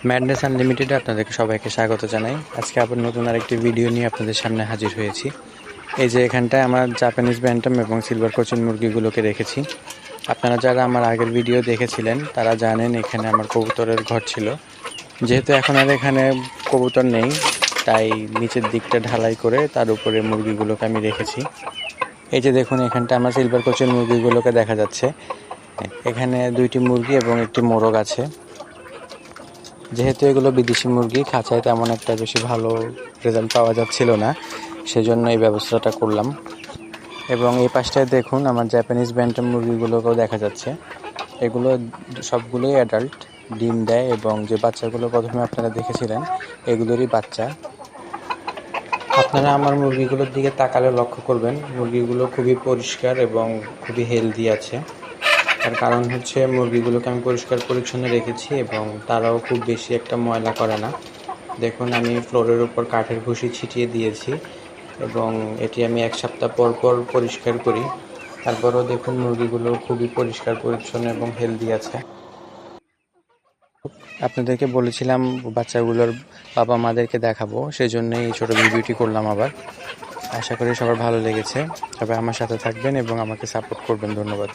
Madness আনলিমিটেডে আপনাদেরকে সবাইকে স্বাগত জানাই। আজকে আবার নতুন আরেকটি ভিডিও নিয়ে আপনাদের সামনে হাজির হয়েছি। এই যে এখানটায় আমার জাপানিজ ব্যান্টাম এবং সিলভার কোচিন মুরগিগুলোকে রেখেছি। আপনারা যারা আমার আগের ভিডিও দেখেছিলেন তারা জানেন এখানে আমার কবুতরের ঘর ছিল। যেহেতু এখন আর এখানে কবুতর নেই, তাই নিচের দিকটা ঢালাই করে তার উপরে মুরগিগুলোকে আমি রেখেছি। এই যে দেখুন, এখানটা আমার সিলভার কোচিন মুরগিগুলোকে দেখা যাচ্ছে। এখানে দুইটি মুরগি এবং একটি মোরগ আছে। যেহেতু এগুলো বিদেশি মুরগি, খাঁচায় তেমন একটা বেশি ভালো রেজাল্ট পাওয়া যাচ্ছিল না, সেজন্য এই ব্যবস্থাটা করলাম। এবং এই পাশটায় দেখুন আমার জাপানিজ ব্যান্টাম মুরগিগুলোকেও দেখা যাচ্ছে। এগুলো সবগুলোই অ্যাডাল্ট, ডিম দেয় এবং যে বাচ্চাগুলো প্রথমে আপনারা দেখেছিলেন এগুলোরই বাচ্চা। আপনারা আমার মুরগিগুলোর দিকে তাকালে লক্ষ্য করবেন মুরগিগুলো খুবই পরিষ্কার এবং খুবই হেলদি আছে। তার কারণ হচ্ছে মুরগিগুলোকে আমি পরিষ্কার পরিচ্ছন্ন রেখেছি এবং তারাও খুব বেশি একটা ময়লা করে না। দেখুন, আমি ফ্লোরের উপর কাঠের ভুসি ছিটিয়ে দিয়েছি এবং এটি আমি 1 সপ্তাহ পর পর পরিষ্কার করি। তারপরেও দেখুন মুরগিগুলো খুবই পরিষ্কার পরিচ্ছন্ন এবং হেলদি আছে। আপনাদেরকে বলেছিলাম বাচ্চাগুলোর বাবা মাদেরকে দেখাবো, সেজন্যই এই ছোটো ভিডিওটি করলাম আবার। আশা করি সবার ভালো লেগেছে। সবাই আমার সাথে থাকবেন এবং আমাকে সাপোর্ট করবেন। ধন্যবাদ।